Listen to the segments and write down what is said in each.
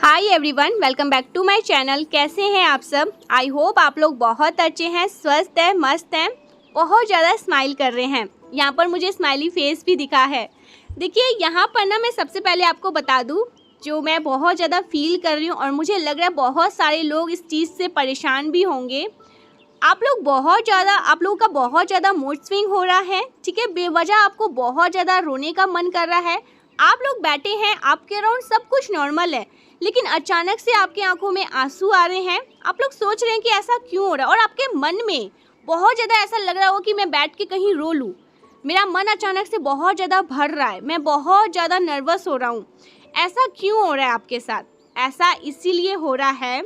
Hi everyone, welcome back to my channel. कैसे हैं आप सब? आई होप आप लोग बहुत अच्छे हैं, स्वस्थ हैं, मस्त हैं, बहुत ज़्यादा स्माइल कर रहे हैं। यहाँ पर मुझे स्माइली फेस भी दिखा है। देखिए यहाँ पर ना मैं सबसे पहले आपको बता दूँ जो मैं बहुत ज़्यादा फील कर रही हूँ और मुझे लग रहा है बहुत सारे लोग इस चीज़ से परेशान भी होंगे। आप लोगों का बहुत ज़्यादा मूड स्विंग हो रहा है, ठीक है। बेवजह आपको बहुत ज़्यादा रोने का मन कर रहा है। आप लोग बैठे हैं, आपके अराउंड सब कुछ नॉर्मल है, लेकिन अचानक से आपकी आंखों में आंसू आ रहे हैं। आप लोग सोच रहे हैं कि ऐसा क्यों हो रहा है और आपके मन में बहुत ज़्यादा ऐसा लग रहा हो कि मैं बैठ के कहीं रो लूँ। मेरा मन अचानक से बहुत ज़्यादा भर रहा है, मैं बहुत ज़्यादा नर्वस हो रहा हूँ। ऐसा क्यों हो रहा है आपके साथ? ऐसा इसीलिए हो रहा है,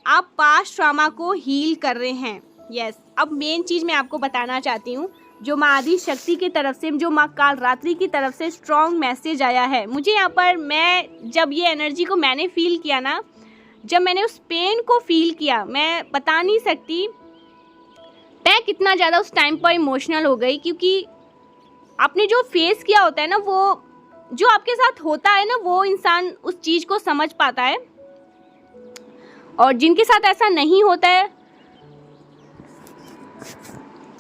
आप पास्ट ट्रॉमा को हील कर रहे हैं। यस, अब मेन चीज़ मैं आपको बताना चाहती हूँ, जो माँ आदि शक्ति की तरफ से, जो माँ कालरात्रि की तरफ से स्ट्रॉन्ग मैसेज आया है मुझे यहाँ पर। मैं जब ये एनर्जी को मैंने फील किया ना, जब मैंने उस पेन को फील किया, मैं बता नहीं सकती मैं कितना ज़्यादा उस टाइम पर इमोशनल हो गई। क्योंकि आपने जो फेस किया होता है ना, वो जो आपके साथ होता है ना, वो इंसान उस चीज़ को समझ पाता है, और जिनके साथ ऐसा नहीं होता है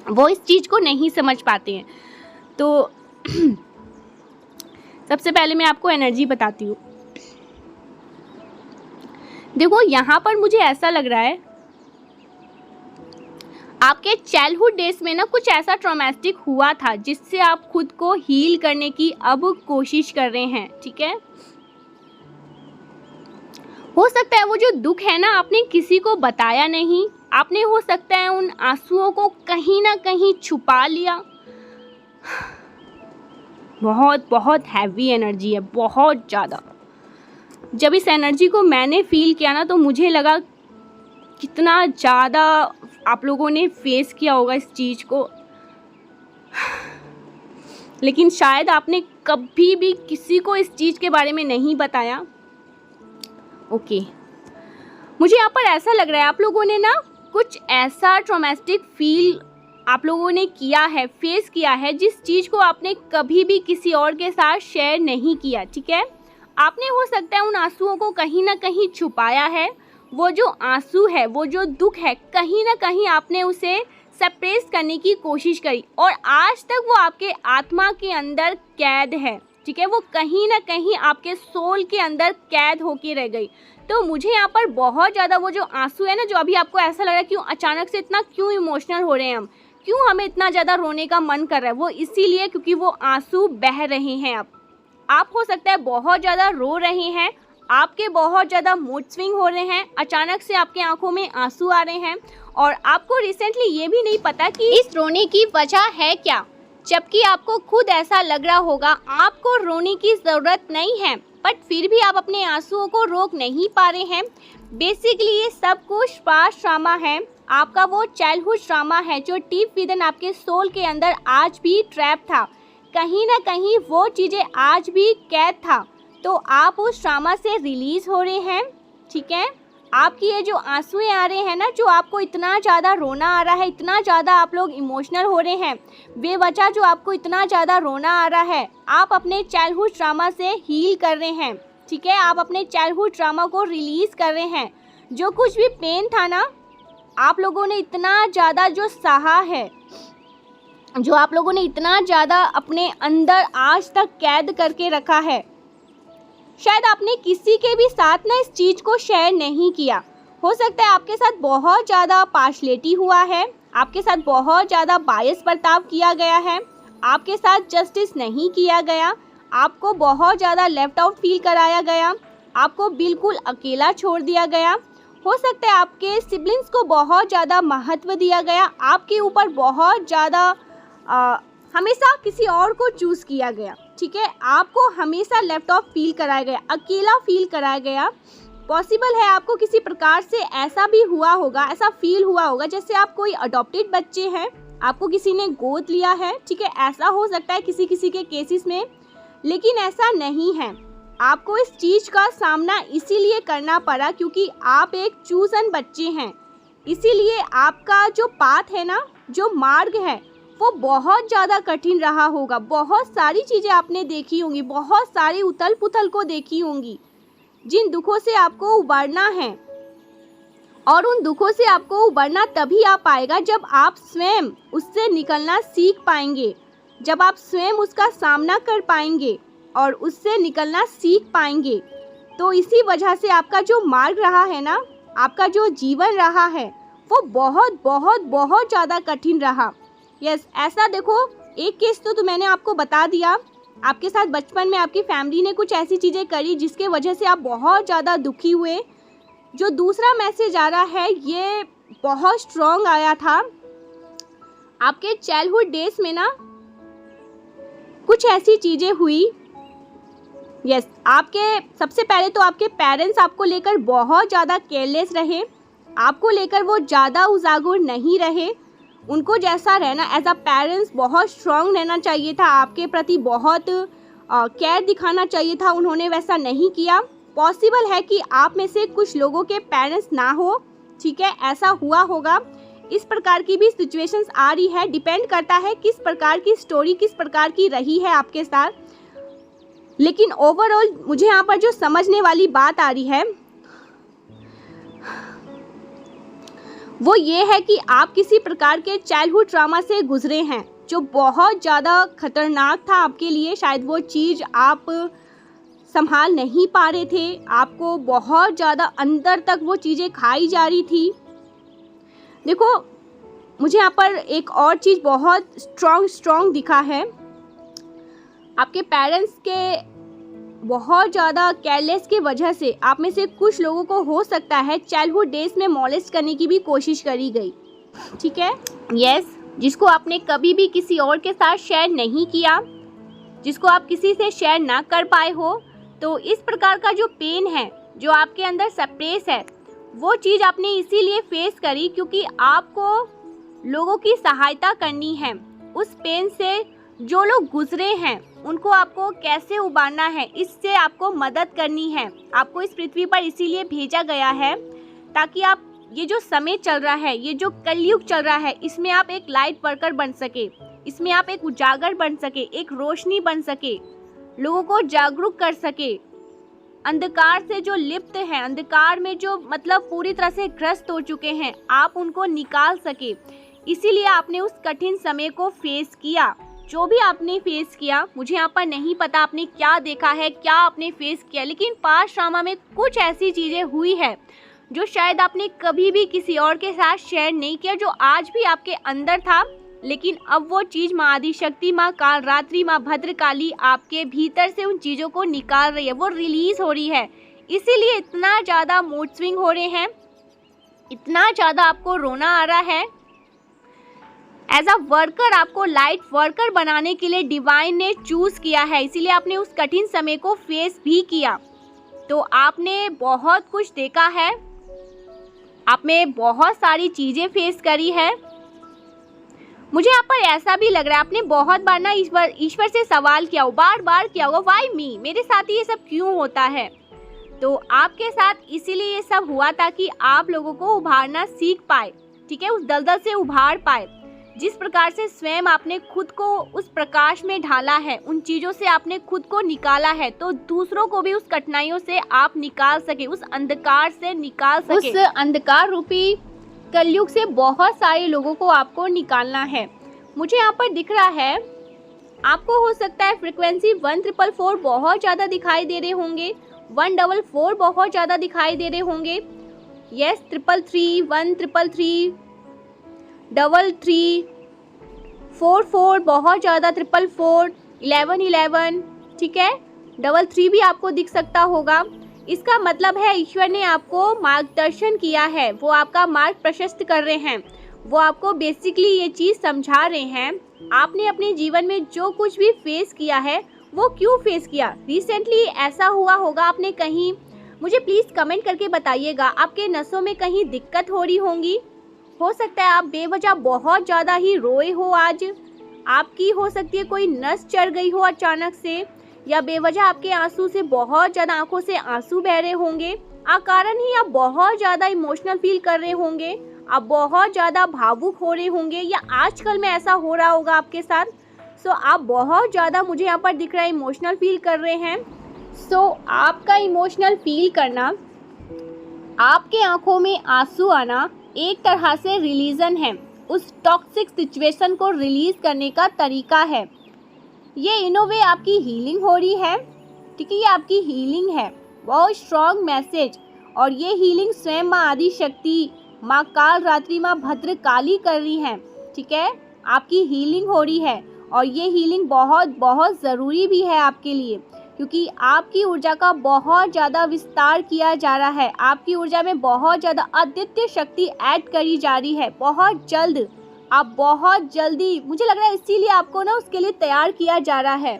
वो इस चीज़ को नहीं समझ पाते हैं। तो सबसे पहले मैं आपको एनर्जी बताती हूँ। देखो यहाँ पर मुझे ऐसा लग रहा है आपके चाइल्डहुड डेज में ना कुछ ऐसा ट्रॉमेटिक हुआ था जिससे आप खुद को हील करने की अब कोशिश कर रहे हैं, ठीक है। हो सकता है वो जो दुख है ना, आपने किसी को बताया नहीं, आपने हो सकता है उन आंसुओं को कहीं ना कहीं छुपा लिया। बहुत बहुत हैवी एनर्जी है, बहुत ज़्यादा। जब इस एनर्जी को मैंने फील किया ना, तो मुझे लगा कितना ज़्यादा आप लोगों ने फेस किया होगा इस चीज़ को, लेकिन शायद आपने कभी भी किसी को इस चीज़ के बारे में नहीं बताया। ओके, मुझे यहाँ पर ऐसा लग रहा है आप लोगों ने ना कुछ ऐसा ट्रॉमेटिक फील आप लोगों ने किया है, फेस किया है, जिस चीज़ को आपने कभी भी किसी और के साथ शेयर नहीं किया, ठीक है। आपने हो सकता है उन आंसुओं को कहीं ना कहीं छुपाया है। वो जो आंसू है, वो जो दुख है, कहीं ना कहीं आपने उसे सप्रेस करने की कोशिश करी, और आज तक वो आपके आत्मा के अंदर कैद है, ठीक है। वो कहीं ना कहीं आपके सोल के अंदर कैद होके रह गई। तो मुझे यहाँ पर बहुत ज़्यादा वो जो आंसू है ना, जो अभी आपको ऐसा लग रहा है क्यों अचानक से इतना क्यों इमोशनल हो रहे हैं हम, क्यों हमें इतना ज़्यादा रोने का मन कर रहा है, वो इसीलिए क्योंकि वो आंसू बह रहे हैं। आप हो सकता है बहुत ज़्यादा रो रहे हैं, आपके बहुत ज़्यादा मूड स्विंग हो रहे हैं, अचानक से आपके आंखों में आंसू आ रहे हैं, और आपको रिसेंटली ये भी नहीं पता कि इस रोने की वजह है क्या। जबकि आपको खुद ऐसा लग रहा होगा आपको रोने की ज़रूरत नहीं है, बट फिर भी आप अपने आंसुओं को रोक नहीं पा रहे हैं। बेसिकली ये सब कुछ पास्ट ट्रॉमा है, आपका वो चाइल्डहुड ट्रॉमा है जो डीप विदिन आपके सोल के अंदर आज भी ट्रैप था। कहीं ना कहीं वो चीज़ें आज भी कैद था, तो आप उस ट्रॉमा से रिलीज़ हो रहे हैं, ठीक है। आपकी ये जो आंसुएं आ रहे हैं ना, जो आपको इतना ज़्यादा रोना आ रहा है, इतना ज़्यादा आप लोग इमोशनल हो रहे हैं बेवजह, जो आपको इतना ज़्यादा रोना आ रहा है, आप अपने चाइल्डहुड ट्रॉमा से हील कर रहे हैं, ठीक है। आप अपने चाइल्डहुड ट्रॉमा को रिलीज़ कर रहे हैं। जो कुछ भी पेन था ना, आप लोगों ने इतना ज़्यादा जो सहा है, जो आप लोगों ने इतना ज़्यादा अपने अंदर आज तक कैद करके रखा है, शायद आपने किसी के भी साथ ना इस चीज़ को शेयर नहीं किया। हो सकता है आपके साथ बहुत ज़्यादा पार्शलिटी हुआ है, आपके साथ बहुत ज़्यादा बायस बर्ताव किया गया है, आपके साथ जस्टिस नहीं किया गया, आपको बहुत ज़्यादा लेफ्ट आउट फील कराया गया, आपको बिल्कुल अकेला छोड़ दिया गया। हो सकता है आपके सिबलिंग्स को बहुत ज़्यादा महत्व दिया गया, आपके ऊपर बहुत ज़्यादा हमेशा किसी और को चूज़ किया गया, ठीक है। आपको हमेशा लेफ्ट ऑफ फील कराया गया, अकेला फील कराया गया। पॉसिबल है आपको किसी प्रकार से ऐसा भी हुआ होगा, ऐसा फील हुआ होगा जैसे आप कोई अडॉप्टेड बच्चे हैं, आपको किसी ने गोद लिया है, ठीक है। ऐसा हो सकता है किसी किसी के केसेस में, लेकिन ऐसा नहीं है। आपको इस चीज़ का सामना इसीलिए करना पड़ा क्योंकि आप एक चूजन बच्चे हैं। इसीलिए आपका जो पाथ है ना, जो मार्ग है, वो बहुत ज़्यादा कठिन रहा होगा। बहुत सारी चीज़ें आपने देखी होंगी, बहुत सारी उथल पुथल को देखी होंगी, जिन दुखों से आपको उबरना है, और उन दुखों से आपको उबरना तभी आ पाएगा जब आप स्वयं उससे निकलना सीख पाएंगे, जब आप स्वयं उसका सामना कर पाएंगे और उससे निकलना सीख पाएंगे। तो इसी वजह से आपका जो मार्ग रहा है ना, आपका जो जीवन रहा है, वो बहुत बहुत बहुत ज़्यादा कठिन रहा। यस, ऐसा देखो, एक केस तो मैंने आपको बता दिया, आपके साथ बचपन में आपकी फैमिली ने कुछ ऐसी चीज़ें करी जिसके वजह से आप बहुत ज़्यादा दुखी हुए। जो दूसरा मैसेज आ रहा है ये बहुत स्ट्रॉन्ग आया था। आपके चाइल्डहुड डेज में ना कुछ ऐसी चीज़ें हुई। यस, आपके सबसे पहले तो आपके पेरेंट्स आपको लेकर बहुत ज़्यादा केयरलेस रहे, आपको लेकर वो ज़्यादा उजागर नहीं रहे। उनको जैसा रहना एज अ पेरेंट्स बहुत स्ट्रॉन्ग रहना चाहिए था, आपके प्रति बहुत केयर दिखाना चाहिए था, उन्होंने वैसा नहीं किया। पॉसिबल है कि आप में से कुछ लोगों के पेरेंट्स ना हो, ठीक है, ऐसा हुआ होगा। इस प्रकार की भी सिचुएशंस आ रही है, डिपेंड करता है किस प्रकार की स्टोरी, किस प्रकार की रही है आपके साथ। लेकिन ओवरऑल मुझे यहाँ पर जो समझने वाली बात आ रही है वो ये है कि आप किसी प्रकार के चाइल्डहुड ट्रॉमा से गुजरे हैं जो बहुत ज़्यादा खतरनाक था आपके लिए। शायद वो चीज़ आप संभाल नहीं पा रहे थे, आपको बहुत ज़्यादा अंदर तक वो चीज़ें खाई जा रही थी। देखो, मुझे यहाँ पर एक और चीज़ बहुत स्ट्रॉन्ग दिखा है। आपके पेरेंट्स के बहुत ज़्यादा केयरलेस की वजह से आप में से कुछ लोगों को हो सकता है चाइल्डहुड डेज में मॉलेस्ट करने की भी कोशिश करी गई, ठीक है। यस, जिसको आपने कभी भी किसी और के साथ शेयर नहीं किया, जिसको आप किसी से शेयर ना कर पाए हो। तो इस प्रकार का जो पेन है, जो आपके अंदर सप्रेस है, वो चीज़ आपने इसीलिए फेस करी क्योंकि आपको लोगों की सहायता करनी है। उस पेन से जो लोग गुजरे हैं उनको आपको कैसे उबारना है, इससे आपको मदद करनी है। आपको इस पृथ्वी पर इसीलिए भेजा गया है ताकि आप ये जो समय चल रहा है, ये जो कलयुग चल रहा है, इसमें आप एक लाइट वर्कर बन सके, इसमें आप एक उजागर बन सके, एक रोशनी बन सके, लोगों को जागरूक कर सके। अंधकार से जो लिप्त हैं, अंधकार में जो मतलब पूरी तरह से ग्रस्त हो चुके हैं, आप उनको निकाल सके। इसीलिए आपने उस कठिन समय को फेस किया। जो भी आपने फेस किया, मुझे यहाँ पर नहीं पता आपने क्या देखा है, क्या आपने फेस किया, लेकिन पास्ट ड्रामा में कुछ ऐसी चीज़ें हुई है जो शायद आपने कभी भी किसी और के साथ शेयर नहीं किया, जो आज भी आपके अंदर था। लेकिन अब वो चीज़ माँ आदिशक्ति, माँ कालरात्रि, माँ भद्रकाली आपके भीतर से उन चीज़ों को निकाल रही है, वो रिलीज़ हो रही है। इसीलिए इतना ज़्यादा मूड स्विंग हो रहे हैं, इतना ज़्यादा आपको रोना आ रहा है। एज अ वर्कर, आपको लाइट वर्कर बनाने के लिए डिवाइन ने चूज़ किया है, इसीलिए आपने उस कठिन समय को फेस भी किया। तो आपने बहुत कुछ देखा है, आपने बहुत सारी चीज़ें फेस करी है। मुझे यहाँ पर ऐसा भी लग रहा है आपने बहुत बार ना ईश्वर से सवाल किया हो, बार बार किया होगा, व्हाई मी, मेरे साथ ही ये सब क्यों होता है। तो आपके साथ इसीलिए ये सब हुआ ताकि आप लोगों को उभारना सीख पाए, ठीक है, उस दलदल से उभार पाए। जिस प्रकार से स्वयं आपने खुद को उस प्रकाश में ढाला है, उन चीज़ों से आपने खुद को निकाला है, तो दूसरों को भी उस कठिनाइयों से आप निकाल सके, उस अंधकार से निकाल सके। उस अंधकार रूपी कलयुग से बहुत सारे लोगों को आपको निकालना है। मुझे यहाँ पर दिख रहा है आपको हो सकता है फ्रिक्वेंसी 1444 बहुत ज़्यादा दिखाई दे रहे होंगे, 144 बहुत ज़्यादा दिखाई दे रहे होंगे। यस, 333, 1333, 33, 44 बहुत ज़्यादा, 444, 1111, ठीक है, 33 भी आपको दिख सकता होगा। इसका मतलब है ईश्वर ने आपको मार्गदर्शन किया है, वो आपका मार्ग प्रशस्त कर रहे हैं, वो आपको बेसिकली ये चीज़ समझा रहे हैं। आपने अपने जीवन में जो कुछ भी फेस किया है वो क्यों फेस किया। रिसेंटली ऐसा हुआ होगा आपने कहीं, मुझे प्लीज़ कमेंट करके बताइएगा, आपके नसों में कहीं दिक्कत हो रही होंगी। हो सकता है आप बेवजह बहुत ज़्यादा ही रोए हो, आज आपकी हो सकती है कोई नस चढ़ गई हो अचानक से, या बेवजह आपके आंसू से बहुत ज़्यादा आंखों से आंसू बह रहे होंगे, अकारण ही आप बहुत ज़्यादा इमोशनल फील कर रहे होंगे, आप बहुत ज़्यादा भावुक हो रहे होंगे, या आजकल में ऐसा हो रहा होगा आपके साथ। सो आप बहुत ज़्यादा, मुझे यहाँ पर दिख रहा है, इमोशनल फील कर रहे हैं। सो आपका इमोशनल फील करना, आपके आंखों में आंसू आना एक तरह से रिलीजन है, उस टॉक्सिक सिचुएशन को रिलीज करने का तरीका है। ये इन अ वे आपकी हीलिंग हो रही है, ठीक है, ये आपकी हीलिंग है, बहुत स्ट्रॉन्ग मैसेज। और ये हीलिंग स्वयं माँ आदि शक्ति, माँ काल रात्रि, माँ भद्र काली कर रही हैं, ठीक है, आपकी हीलिंग हो रही है। और ये हीलिंग बहुत बहुत ज़रूरी भी है आपके लिए, क्योंकि आपकी ऊर्जा का बहुत ज़्यादा विस्तार किया जा रहा है, आपकी ऊर्जा में बहुत ज़्यादा अद्वितीय शक्ति ऐड करी जा रही है। बहुत जल्द, आप बहुत जल्दी, मुझे लग रहा है इसीलिए आपको ना उसके लिए तैयार किया जा रहा है,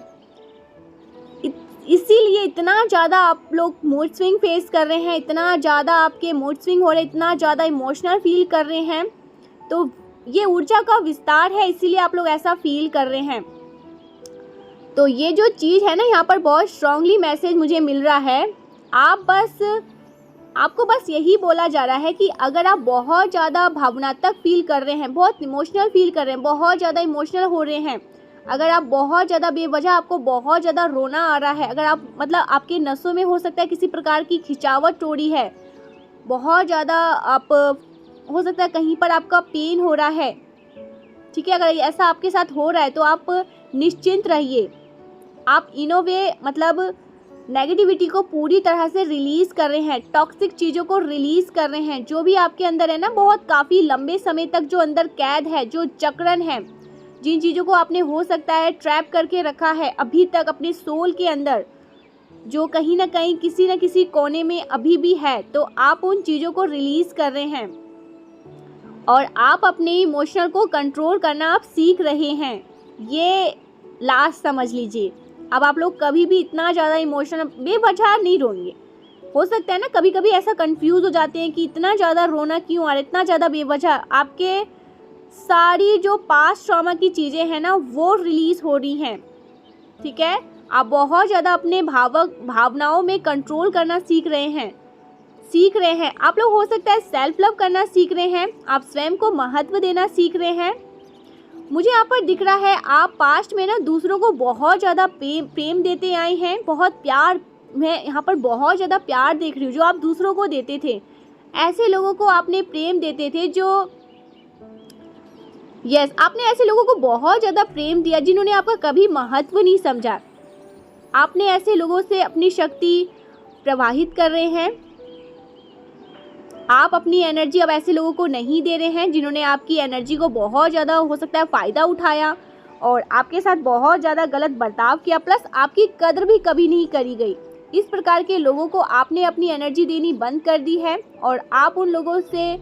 इसीलिए इतना ज़्यादा आप लोग मूड स्विंग फेस कर रहे हैं, इतना ज़्यादा आपके मूड स्विंग हो रहे हैं, इतना ज़्यादा इमोशनल फील कर रहे हैं। तो ये ऊर्जा का विस्तार है, इसीलिए आप लोग ऐसा फील कर रहे हैं। तो ये जो चीज़ है ना, यहाँ पर बहुत स्ट्रांगली मैसेज मुझे मिल रहा है। आपको बस यही बोला जा रहा है कि अगर आप बहुत ज़्यादा भावनात्मक फील कर रहे हैं, बहुत इमोशनल फील कर रहे हैं, बहुत ज़्यादा इमोशनल हो रहे हैं, अगर आप बहुत ज़्यादा बेवजह आपको बहुत ज़्यादा रोना आ रहा है, अगर आप मतलब आपके नसों में हो सकता है किसी प्रकार की खिंचावट हो रही है, बहुत ज़्यादा आप हो सकता है कहीं पर आपका पेन हो रहा है, ठीक है, अगर ऐसा आपके साथ हो रहा है तो आप निश्चिंत रहिए। आप इन अ वे मतलब नेगेटिविटी को पूरी तरह से रिलीज़ कर रहे हैं, टॉक्सिक चीज़ों को रिलीज़ कर रहे हैं, जो भी आपके अंदर है ना, बहुत काफ़ी लंबे समय तक जो अंदर कैद है, जो जकड़न है, जिन चीज़ों को आपने हो सकता है ट्रैप करके रखा है अभी तक अपने सोल के अंदर, जो कहीं ना कहीं किसी न किसी कोने में अभी भी है, तो आप उन चीज़ों को रिलीज़ कर रहे हैं और आप अपने इमोशनल को कंट्रोल करना आप सीख रहे हैं। ये लास्ट समझ लीजिए। अब आप लोग कभी भी इतना ज़्यादा इमोशनल बेवजह नहीं रोएंगे। हो सकता है ना कभी कभी ऐसा कंफ्यूज हो जाते हैं कि इतना ज़्यादा रोना क्यों आ रहा है, इतना ज़्यादा बेवजह। आपके सारी जो पास्ट ट्रॉमा की चीज़ें हैं ना, वो रिलीज़ हो रही हैं, ठीक है। आप बहुत ज़्यादा अपने भावनाओं में कंट्रोल करना सीख रहे हैं। आप लोग हो सकता है सेल्फ लव करना सीख रहे हैं, आप स्वयं को महत्व देना सीख रहे हैं। मुझे यहाँ पर दिख रहा है आप पास्ट में ना दूसरों को बहुत ज़्यादा प्रेम देते आए हैं, बहुत प्यार, मैं यहाँ पर बहुत ज़्यादा प्यार देख रही हूँ जो आप दूसरों को देते थे। ऐसे लोगों को आपने प्रेम देते थे जो आपने ऐसे लोगों को बहुत ज़्यादा प्रेम दिया जिन्होंने आपका कभी महत्व नहीं समझा। आपने ऐसे लोगों से अपनी शक्ति प्रवाहित कर रहे हैं। आप अपनी एनर्जी अब ऐसे लोगों को नहीं दे रहे हैं जिन्होंने आपकी एनर्जी को बहुत ज़्यादा हो सकता है फ़ायदा उठाया और आपके साथ बहुत ज़्यादा गलत बर्ताव किया, प्लस आपकी कद्र भी कभी नहीं करी गई। इस प्रकार के लोगों को आपने अपनी एनर्जी देनी बंद कर दी है और आप उन लोगों से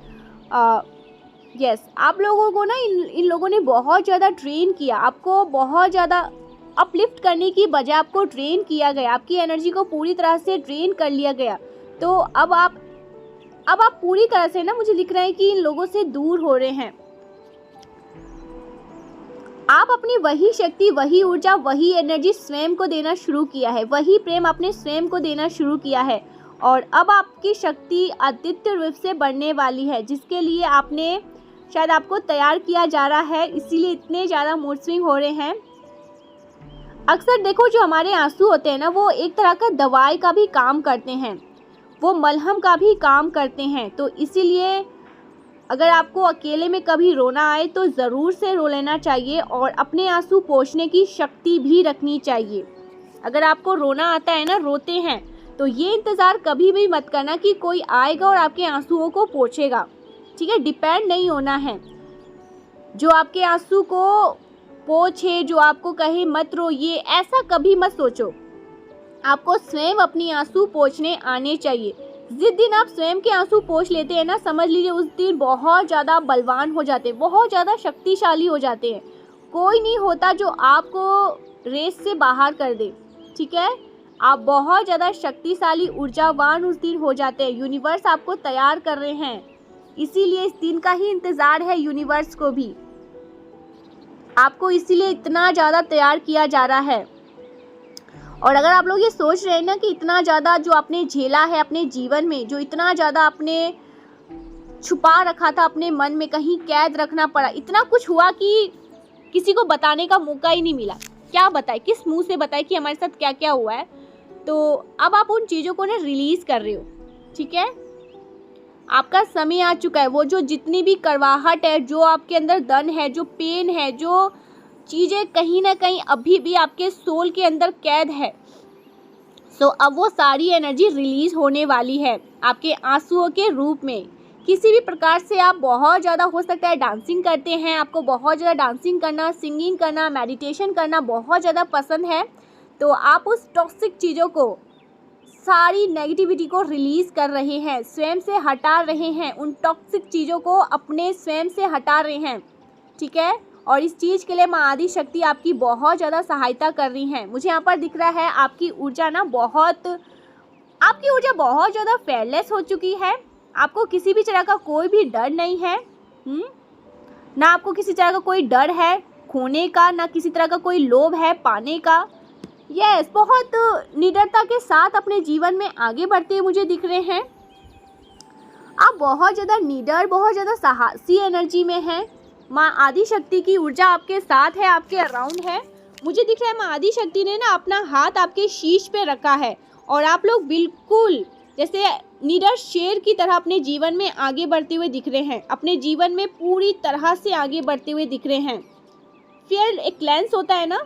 आप लोगों को ना इन लोगों ने बहुत ज़्यादा ट्रेन किया, आपको बहुत ज़्यादा अपलिफ्ट करने की बजाय आपको ट्रेन किया गया, आपकी एनर्जी को पूरी तरह से ट्रेन कर लिया गया। तो अब आप पूरी तरह से ना, मुझे दिख रहा है कि इन लोगों से दूर हो रहे हैं। आप अपनी वही शक्ति, वही ऊर्जा, वही एनर्जी स्वयं को देना शुरू किया है, वही प्रेम अपने स्वयं को देना शुरू किया है और अब आपकी शक्ति अद्वितीय रूप से बढ़ने वाली है, जिसके लिए आपने शायद आपको तैयार किया जा रहा है, इसीलिए इतने ज़्यादा मूड स्विंग हो रहे हैं। अक्सर देखो जो हमारे आंसू होते हैं ना, वो एक तरह का दवाई का भी काम करते हैं, वो मलहम का भी काम करते हैं। तो इसीलिए अगर आपको अकेले में कभी रोना आए तो ज़रूर से रो लेना चाहिए और अपने आंसू पोंछने की शक्ति भी रखनी चाहिए। अगर आपको रोना आता है ना, रोते हैं, तो ये इंतज़ार कभी भी मत करना कि कोई आएगा और आपके आंसुओं को पोंछेगा, ठीक है। डिपेंड नहीं होना है, जो आपके आंसू को पोंछे, जो आपको कहे मत रो, ये ऐसा कभी मत सोचो। आपको स्वयं अपनी आंसू पोंछने आने चाहिए। जिस दिन आप स्वयं के आंसू पोंछ लेते हैं ना, समझ लीजिए उस दिन बहुत ज़्यादा बलवान हो जाते हैं, बहुत ज़्यादा शक्तिशाली हो जाते हैं। कोई नहीं होता जो आपको रेस से बाहर कर दे, ठीक है। आप बहुत ज़्यादा शक्तिशाली, ऊर्जावान उस दिन हो जाते हैं। यूनिवर्स आपको तैयार कर रहे हैं, इसीलिए इस दिन का ही इंतज़ार है यूनिवर्स को भी। आपको इसीलिए इतना ज़्यादा तैयार किया जा रहा है। और अगर आप लोग ये सोच रहे हैं ना कि इतना ज़्यादा जो आपने झेला है अपने जीवन में, जो इतना ज़्यादा आपने छुपा रखा था अपने मन में, कहीं कैद रखना पड़ा, इतना कुछ हुआ कि किसी को बताने का मौका ही नहीं मिला। क्या बताए, किस मुंह से बताए कि हमारे साथ क्या क्या हुआ है। तो अब आप उन चीज़ों को ना रिलीज़ कर रहे हो, ठीक है। आपका समय आ चुका है। वो जो जितनी भी कड़वाहट है, जो आपके अंदर दर्द है, जो पेन है, जो चीज़ें कहीं ना कहीं अभी भी आपके सोल के अंदर कैद है, सो अब वो सारी एनर्जी रिलीज़ होने वाली है आपके आंसुओं के रूप में। किसी भी प्रकार से आप बहुत ज़्यादा, हो सकता है डांसिंग करते हैं, आपको बहुत ज़्यादा डांसिंग करना, सिंगिंग करना, मेडिटेशन करना बहुत ज़्यादा पसंद है, तो आप उस टॉक्सिक चीज़ों को, सारी नेगेटिविटी को रिलीज़ कर रहे हैं, स्वयं से हटा रहे हैं, उन टॉक्सिक चीज़ों को अपने स्वयं से हटा रहे हैं, ठीक है। और इस चीज़ के लिए माँ आदि शक्ति आपकी बहुत ज़्यादा सहायता कर रही हैं। मुझे यहाँ पर दिख रहा है आपकी ऊर्जा बहुत ज़्यादा फेयरलेस हो चुकी है। आपको किसी भी तरह का कोई भी डर नहीं है, ना आपको किसी तरह का कोई डर है खोने का, ना किसी तरह का कोई लोभ है पाने का। यस, बहुत निडरता के साथ अपने जीवन में आगे बढ़ते हुए मुझे दिख रहे हैं। आप बहुत ज़्यादा निडर, बहुत ज़्यादा साहसी एनर्जी में हैं। माँ आदि शक्ति की ऊर्जा आपके साथ है, आपके अराउंड है। मुझे दिख रहा है माँ आदि शक्ति ने ना अपना हाथ आपके शीश पे रखा है और आप लोग बिल्कुल जैसे निडर शेर की तरह अपने जीवन में आगे बढ़ते हुए दिख रहे हैं, अपने जीवन में पूरी तरह से आगे बढ़ते हुए दिख रहे हैं। फिर एक लेंस होता है ना,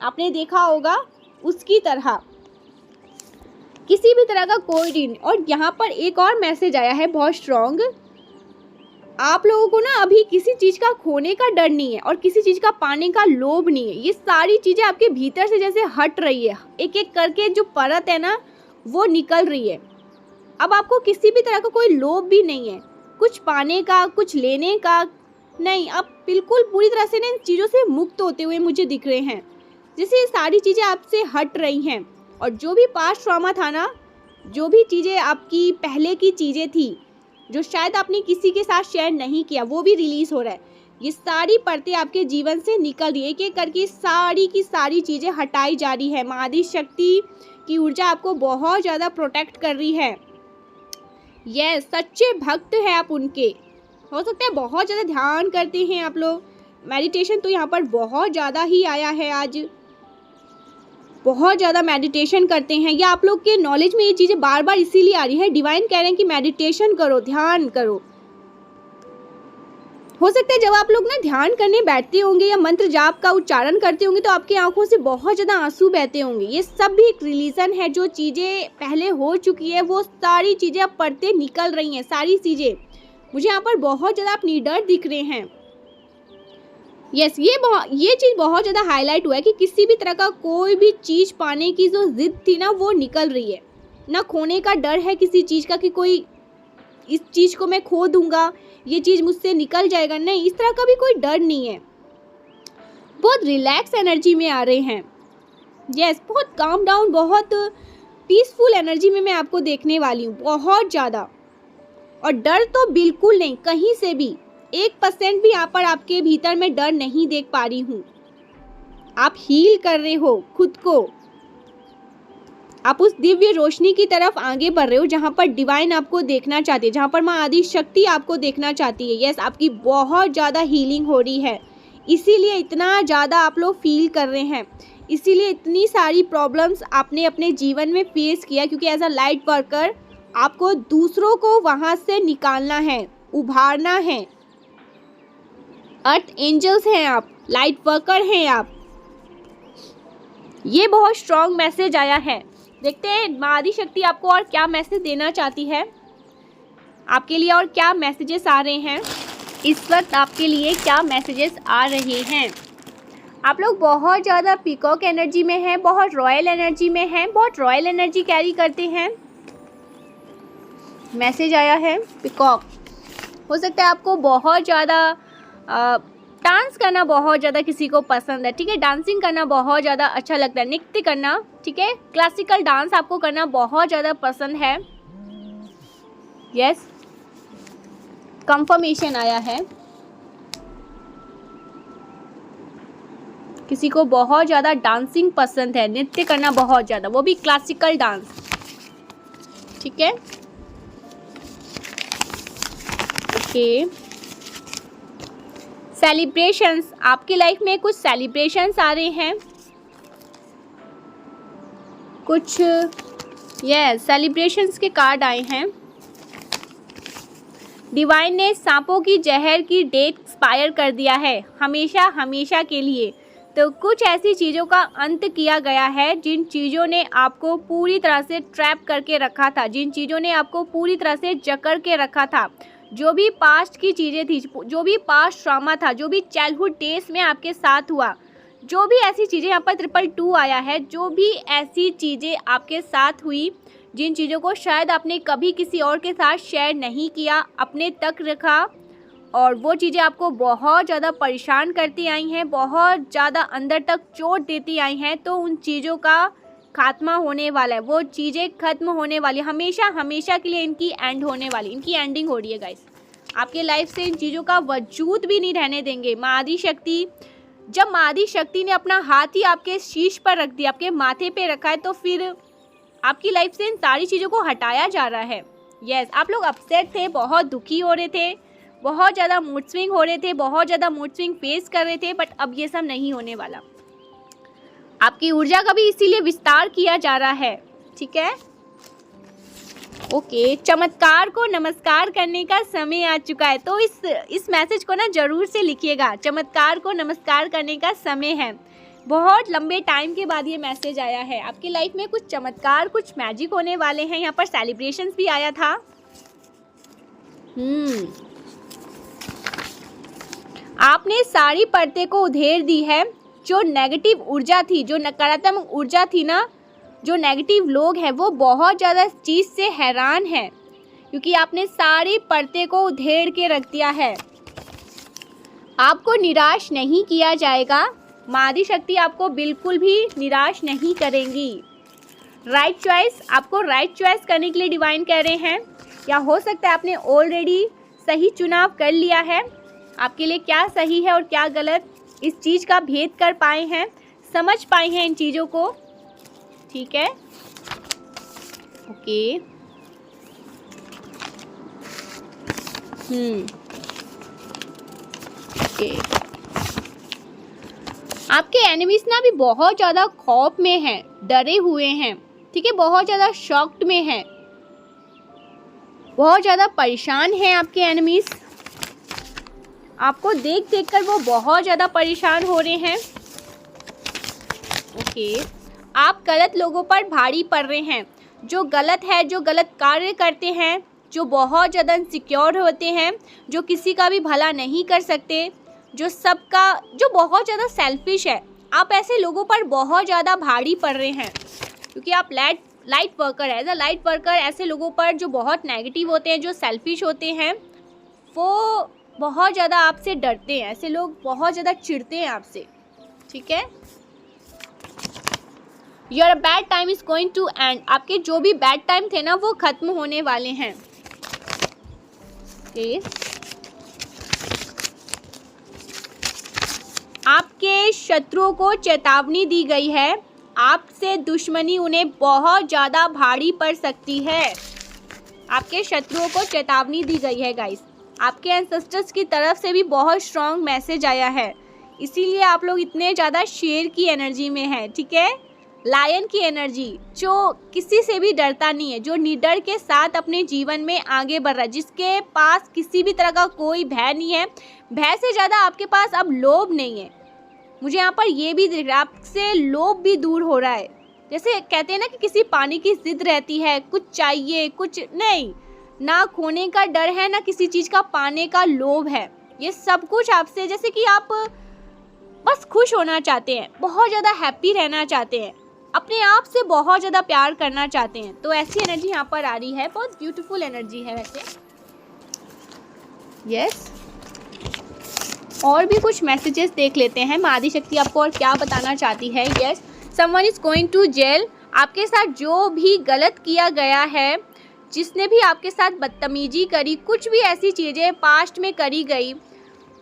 आपने देखा होगा, उसकी तरह किसी भी तरह का कोई दिन। और यहाँ पर एक और मैसेज आया है बहुत स्ट्रॉन्ग, आप लोगों को ना अभी किसी चीज़ का खोने का डर नहीं है और किसी चीज़ का पाने का लोभ नहीं है। ये सारी चीज़ें आपके भीतर से जैसे हट रही है, एक एक करके जो परत है ना वो निकल रही है। अब आपको किसी भी तरह का कोई लोभ भी नहीं है, कुछ पाने का, कुछ लेने का नहीं। आप बिल्कुल पूरी तरह से ना इन चीज़ों से मुक्त होते हुए मुझे दिख रहे हैं, जैसे ये सारी चीज़ें आपसे हट रही हैं। और जो भी पास्ट ट्रॉमा था ना, जो भी चीज़ें आपकी पहले की चीज़ें थी, जो शायद आपने किसी के साथ शेयर नहीं किया, वो भी रिलीज़ हो रहा है। ये सारी परतें आपके जीवन से निकल रही है, एक एक करके सारी की सारी चीज़ें हटाई जा रही है। माँ आदि शक्ति की ऊर्जा आपको बहुत ज़्यादा प्रोटेक्ट कर रही है। यस, सच्चे भक्त हैं आप उनके। हो सकता है बहुत ज़्यादा ध्यान करते हैं आप लोग, मेडिटेशन तो यहाँ पर बहुत ज़्यादा ही आया है आज, बहुत ज़्यादा मेडिटेशन करते हैं, या आप लोग के नॉलेज में ये चीज़ें बार बार इसीलिए आ रही है। डिवाइन कह रहे हैं कि मेडिटेशन करो, ध्यान करो। हो सकता है जब आप लोग ना ध्यान करने बैठते होंगे या मंत्र जाप का उच्चारण करते होंगे तो आपकी आंखों से बहुत ज़्यादा आंसू बहते होंगे। ये सब भी एक रिलीजन है, जो चीज़ें पहले हो चुकी है वो सारी चीज़ें अब पढ़ते निकल रही हैं, सारी चीज़ें। मुझे यहाँ पर बहुत ज़्यादा आप निडर दिख रहे हैं। यस, ये चीज़ बहुत ज़्यादा हाईलाइट हुआ है कि किसी भी तरह का कोई भी चीज़ पाने की जो जिद थी ना वो निकल रही है। ना खोने का डर है किसी चीज़ का कि कोई इस चीज़ को मैं खो दूंगा, ये चीज़ मुझसे निकल जाएगा, नहीं, इस तरह का भी कोई डर नहीं है। बहुत रिलैक्स एनर्जी में आ रहे हैं। यस, बहुत काम डाउन, बहुत पीसफुल एनर्जी में मैं आपको देखने वाली हूँ, बहुत ज़्यादा। और डर तो बिल्कुल नहीं, कहीं से भी 1% भी यहाँ पर आपके भीतर में डर नहीं देख पा रही हूँ। आप हील कर रहे हो खुद को, आप उस दिव्य रोशनी की तरफ आगे बढ़ रहे हो जहाँ पर डिवाइन आपको देखना चाहती है, जहाँ पर माँ आदि शक्ति आपको देखना चाहती है। यस, आपकी बहुत ज़्यादा हीलिंग हो रही है, इसीलिए इतना ज़्यादा आप लोग फील कर रहे हैं, इसीलिए इतनी सारी प्रॉब्लम्स आपने अपने जीवन में फेस किया, क्योंकि एज अ लाइट वर्कर आपको दूसरों को वहाँ से निकालना है, उभारना है। अर्थ एंजल्स हैं आप, लाइट वर्कर हैं आप। ये बहुत स्ट्रॉन्ग मैसेज आया है। देखते हैं माँ आदि शक्ति आपको और क्या मैसेज देना चाहती है, आपके लिए और क्या मैसेजेस आ रहे हैं इस वक्त, आपके लिए क्या मैसेजेस आ रहे हैं। आप लोग बहुत ज़्यादा पीकॉक एनर्जी में हैं, बहुत रॉयल एनर्जी में हैं, बहुत रॉयल एनर्जी कैरी करते हैं। मैसेज आया है पीकॉक। हो सकता है आपको बहुत ज़्यादा डांस करना बहुत ज़्यादा किसी को पसंद है, ठीक है, डांसिंग करना बहुत ज़्यादा अच्छा लगता है, नृत्य करना, ठीक है, क्लासिकल डांस आपको करना बहुत ज़्यादा पसंद है। यस, कंफर्मेशन आया है, किसी को बहुत ज़्यादा डांसिंग पसंद है, नृत्य करना बहुत ज़्यादा, वो भी क्लासिकल डांस, ठीक है। ओके, सेलिब्रेशंस, आपकी लाइफ में कुछ सेलिब्रेशंस आ रहे हैं। कुछ सेलिब्रेशंस के कार्ड आए हैं। डिवाइन ने सांपों की जहर की डेट एक्सपायर कर दिया है, हमेशा हमेशा के लिए। तो कुछ ऐसी चीज़ों का अंत किया गया है जिन चीज़ों ने आपको पूरी तरह से ट्रैप करके रखा था, जिन चीज़ों ने आपको पूरी तरह से जकड़ के रखा था। जो भी पास्ट की चीज़ें थी, जो भी पास्ट ट्रॉमा था, जो भी चाइल्डहुड डेज में आपके साथ हुआ, जो भी ऐसी चीज़ें, यहाँ पर 222 आया है, जो भी ऐसी चीज़ें आपके साथ हुई, जिन चीज़ों को शायद आपने कभी किसी और के साथ शेयर नहीं किया, अपने तक रखा, और वो चीज़ें आपको बहुत ज़्यादा परेशान करती आई हैं, बहुत ज़्यादा अंदर तक चोट देती आई हैं, तो उन चीज़ों का खात्मा होने वाला है। वो चीज़ें ख़त्म होने वाली, हमेशा हमेशा के लिए इनकी एंड होने वाली, इनकी एंडिंग हो रही है गाइस। आपके लाइफ से इन चीज़ों का वजूद भी नहीं रहने देंगे। माँ आदि शक्ति, जब माँ आदि शक्ति ने अपना हाथ ही आपके शीश पर रख दिया, आपके माथे पे रखा है, तो फिर आपकी लाइफ से इन सारी चीज़ों को हटाया जा रहा है। यस, आप लोग अपसेट थे, बहुत दुखी हो रहे थे, बहुत ज़्यादा मूड स्विंग हो रहे थे, बहुत ज़्यादा मूड स्विंग फेस कर रहे थे, बट अब ये सब नहीं होने वाला। आपकी ऊर्जा का भी इसीलिए विस्तार किया जा रहा है, ठीक है। ओके, चमत्कार को नमस्कार करने का समय आ चुका है, तो इस मैसेज को ना ज़रूर से लिखिएगा। चमत्कार को नमस्कार करने का समय है। बहुत लंबे टाइम के बाद ये मैसेज आया है। आपकी लाइफ में कुछ चमत्कार, कुछ मैजिक होने वाले हैं। यहाँ पर सेलिब्रेशंस भी आया था। आपने सारी परतें को उधेड़ दी है। जो नेगेटिव ऊर्जा थी, जो नकारात्मक ऊर्जा थी ना, जो नेगेटिव लोग हैं, वो बहुत ज़्यादा इस चीज़ से हैरान हैं, क्योंकि आपने सारी परतें को उधेड़ के रख दिया है। आपको निराश नहीं किया जाएगा। माँ आदि शक्ति आपको बिल्कुल भी निराश नहीं करेंगी। राइट चॉइस, आपको राइट चॉइस करने के लिए डिवाइन कह रहे हैं, या हो सकता है आपने ऑलरेडी सही चुनाव कर लिया है। आपके लिए क्या सही है और क्या गलत, इस चीज़ का भेद कर पाए हैं, समझ पाए हैं इन चीज़ों को, ठीक है। Okay, okay. आपके एनिमीज ना भी बहुत ज़्यादा खौफ में हैं, डरे हुए हैं, ठीक है, बहुत ज़्यादा शॉक्ड में हैं, बहुत ज़्यादा परेशान हैं। आपके एनिमीज आपको देख देख कर वो बहुत ज़्यादा परेशान हो रहे हैं। ओके, आप गलत लोगों पर भारी पड़ रहे हैं, जो गलत है, जो गलत कार्य करते हैं, जो बहुत ज़्यादा इनसिक्योर होते हैं, जो किसी का भी भला नहीं कर सकते, जो बहुत ज़्यादा सेल्फिश है। आप ऐसे लोगों पर बहुत ज़्यादा भारी पड़ रहे हैं, क्योंकि आप लाइट वर्कर है। एज अ लाइट वर्कर ऐसे लोगों पर जो बहुत नेगेटिव होते हैं, जो सेल्फिश होते हैं, वो बहुत ज़्यादा आपसे डरते हैं। ऐसे लोग बहुत ज़्यादा चिढ़ते हैं आपसे, ठीक है। Your bad time is going to end. आपके जो भी बैड टाइम थे ना, वो खत्म होने वाले हैं। आपके शत्रुओं को चेतावनी दी गई है, आपसे दुश्मनी उन्हें बहुत ज़्यादा भारी पड़ सकती है। आपके शत्रुओं को चेतावनी दी गई है गाइस। आपके एंसेस्टर्स की तरफ से भी बहुत स्ट्रॉन्ग मैसेज आया है, इसीलिए आप लोग इतने ज़्यादा शेर की एनर्जी में हैं, ठीक है। लायन की एनर्जी, जो किसी से भी डरता नहीं है, जो निडर के साथ अपने जीवन में आगे बढ़ रहा है, जिसके पास किसी भी तरह का कोई भय नहीं है। भय से ज़्यादा आपके पास अब लोभ नहीं है। मुझे यहाँ पर ये भी दिख रहा है, आपसे लोभ भी दूर हो रहा है। जैसे कहते हैं ना कि किसी पानी की जिद रहती है, कुछ चाहिए, कुछ नहीं, ना खोने का डर है, ना किसी चीज़ का पाने का लोभ है। ये सब कुछ आपसे, जैसे कि आप बस खुश होना चाहते हैं, बहुत ज़्यादा हैप्पी रहना चाहते हैं, अपने आप से बहुत ज़्यादा प्यार करना चाहते हैं। तो ऐसी एनर्जी यहाँ पर आ रही है, बहुत ब्यूटीफुल एनर्जी है वैसे। यस, और भी कुछ मैसेजेस देख लेते हैं। माँ आदि शक्ति आपको और क्या बताना चाहती है। Yes, someone is going to jail. आपके साथ जो भी गलत किया गया है, जिसने भी आपके साथ बदतमीजी करी, कुछ भी ऐसी चीज़ें पास्ट में करी गई,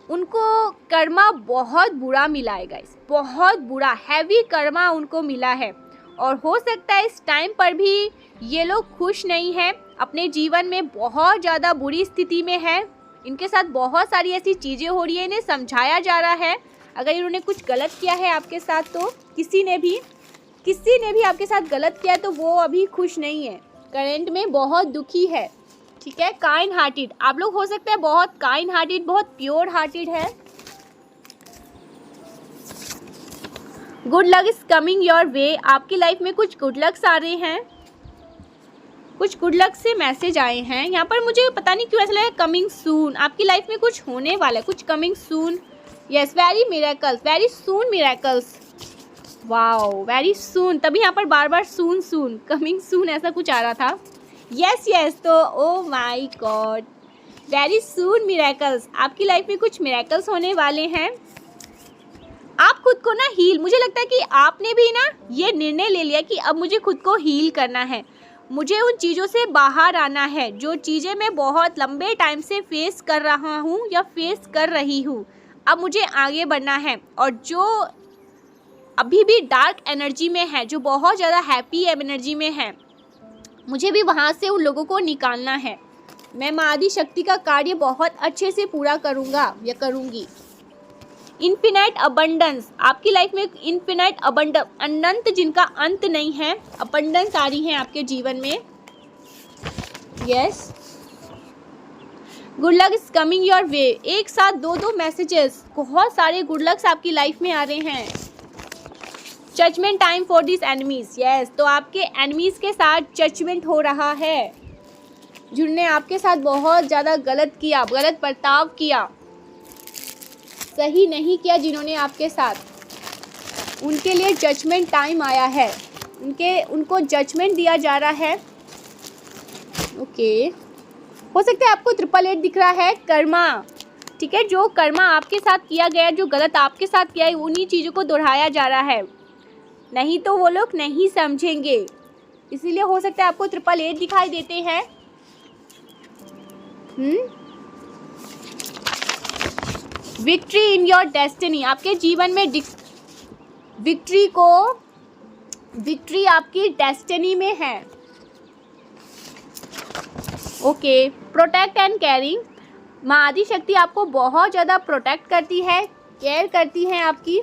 उनको कर्मा बहुत बुरा मिला है गाइस, बहुत बुरा हैवी कर्मा उनको मिला है। और हो सकता है इस टाइम पर भी ये लोग खुश नहीं हैं, अपने जीवन में बहुत ज़्यादा बुरी स्थिति में है। इनके साथ बहुत सारी ऐसी चीज़ें हो रही है, इन्हें समझाया जा रहा है। अगर इन्होंने कुछ गलत किया है आपके साथ, तो किसी ने भी, किसी ने भी आपके साथ गलत किया तो वो अभी खुश नहीं है, करेंट में बहुत दुखी है, ठीक है। काइंड हार्टेड, आप लोग हो सकते हैं बहुत काइंड हार्टेड, बहुत प्योर हार्टेड है। Good luck is coming your way, आपकी लाइफ में कुछ गुड लक्स आ रहे हैं, कुछ गुड लक से मैसेज आए हैं। यहाँ पर मुझे पता नहीं क्यों ऐसा लगा कमिंग सून, आपकी लाइफ में कुछ होने वाला है, कुछ coming soon. Yes, very miracles, very soon miracles, wow very soon. तभी यहाँ पर बार बार सून सून, कमिंग सून ऐसा कुछ आ रहा था। यस, तो oh my God, very soon miracles, आपकी लाइफ में कुछ मिरेकल्स होने वाले हैं। आप खुद को ना हील, मुझे लगता है कि आपने भी ना ये निर्णय ले लिया कि अब मुझे खुद को हील करना है, मुझे उन चीज़ों से बाहर आना है जो चीज़ें मैं बहुत लंबे टाइम से फेस कर रहा हूँ या फेस कर रही हूँ। अब मुझे आगे बढ़ना है, और जो अभी भी डार्क एनर्जी में है, जो बहुत ज़्यादा हैप्पी एनर्जी में है, मुझे भी वहाँ से उन लोगों को निकालना है। मैं माँ आदि शक्ति का कार्य बहुत अच्छे से पूरा करूँगा या करूँगी। इन्फिनाइट अबंडेंस, आपकी लाइफ में इन्फिनाइट अबंडेंस, अनंत जिनका अंत नहीं है, अबंडेंस आ रही है आपके जीवन में। Yes, good luck is coming your way, एक साथ दो मैसेजेस, बहुत सारे गुड लक्स आपकी लाइफ में आ रहे हैं। Judgement time for this enemies, yes, तो आपके एनिमीज के साथ जजमेंट हो रहा है, जिन्होंने आपके साथ बहुत ज़्यादा गलत किया, गलत बर्ताव किया, सही नहीं किया जिन्होंने आपके साथ, उनके लिए जजमेंट टाइम आया है, उनको जजमेंट दिया जा रहा है। ओके, हो सकता है आपको 888 दिख रहा है, कर्मा, ठीक है, जो कर्मा आपके साथ किया गया, जो गलत आपके साथ किया है, उन्हीं चीज़ों को दोहराया जा रहा है, नहीं तो वो लोग नहीं समझेंगे, इसीलिए हो सकता है आपको 888 दिखाई देते हैं। विक्ट्री इन योर डेस्टिनी, आपके जीवन में विक्ट्री आपकी डेस्टिनी में है। ओके, प्रोटेक्ट एंड केयरिंग, माँ आदि शक्ति आपको बहुत ज़्यादा प्रोटेक्ट करती है, केयर करती है आपकी।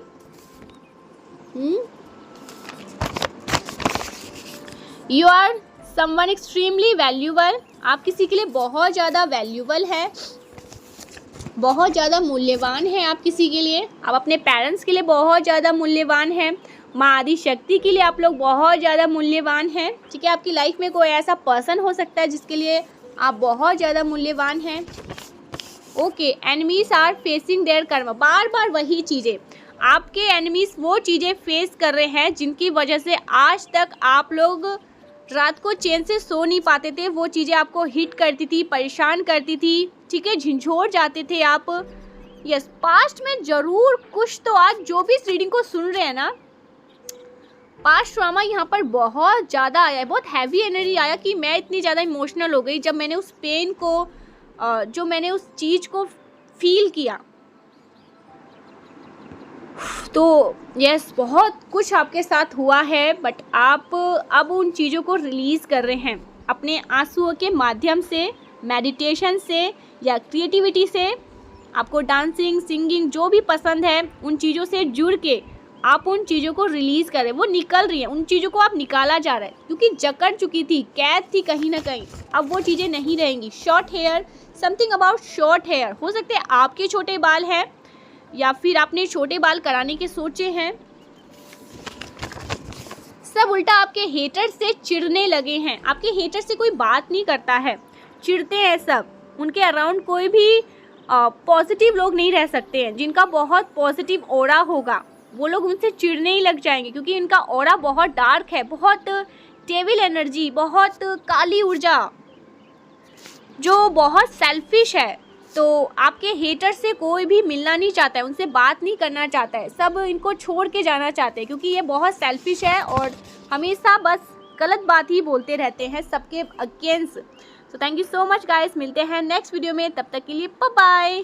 You are someone extremely valuable, आप किसी के लिए बहुत ज़्यादा वैल्यूबल है, बहुत ज़्यादा मूल्यवान है आप किसी के लिए, आप अपने पेरेंट्स के लिए बहुत ज़्यादा मूल्यवान हैं, माँ आदि शक्ति के लिए आप लोग बहुत ज़्यादा मूल्यवान हैं, ठीक है। आपकी लाइफ में कोई ऐसा पर्सन हो सकता है जिसके लिए आप बहुत ज़्यादा मूल्यवान हैं। Okay, enemies are facing their karma, बार बार वही चीज़ें, आपके एनिमीज वो चीज़ें फेस कर रहे हैं जिनकी वजह से आज तक आप लोग रात को चैन से सो नहीं पाते थे, वो चीज़ें आपको हिट करती थी, परेशान करती थी, ठीक है, झंझोड़ जाते थे आप। यस, पास्ट में ज़रूर कुछ तो, आज जो भी इस रीडिंग को सुन रहे हैं ना, पास्ट ट्रॉमा यहाँ पर बहुत ज़्यादा आया है, बहुत हैवी एनर्जी आया कि मैं इतनी ज़्यादा इमोशनल हो गई जब मैंने उस पेन को, जो मैंने उस चीज़ को फील किया। तो यस, बहुत कुछ आपके साथ हुआ है, बट आप अब उन चीज़ों को रिलीज़ कर रहे हैं अपने आंसुओं के माध्यम से, मेडिटेशन से या क्रिएटिविटी से। आपको डांसिंग, सिंगिंग जो भी पसंद है, उन चीज़ों से जुड़ के आप उन चीज़ों को रिलीज़ करें, वो निकल रही हैं, उन चीज़ों को आप निकाला जा रहा है, क्योंकि जकड़ चुकी थी, कैद थी कहीं ना कहीं, अब वो चीज़ें नहीं रहेंगी। Short hair, something about short hair, हो सकते हैं आपके छोटे बाल हैं या फिर आपने छोटे बाल कराने के सोचे हैं। सब उल्टा आपके हेटर से चिढ़ने लगे हैं, आपके हेटर से कोई बात नहीं करता है, चिढ़ते हैं सब, उनके अराउंड कोई भी पॉजिटिव लोग नहीं रह सकते हैं, जिनका बहुत पॉजिटिव ऑरा होगा वो लोग उनसे चिढ़ने ही लग जाएंगे, क्योंकि इनका ऑरा बहुत डार्क है, बहुत डेविल एनर्जी, बहुत काली ऊर्जा, जो बहुत सेल्फिश है। तो आपके हेटर से कोई भी मिलना नहीं चाहता है, उनसे बात नहीं करना चाहता है, सब इनको छोड़ के जाना चाहते हैं, क्योंकि ये बहुत सेल्फिश है और हमेशा बस गलत बात ही बोलते रहते हैं सबके against. So thank you so much guys, मिलते हैं नेक्स्ट वीडियो में, तब तक के लिए बाय बाय।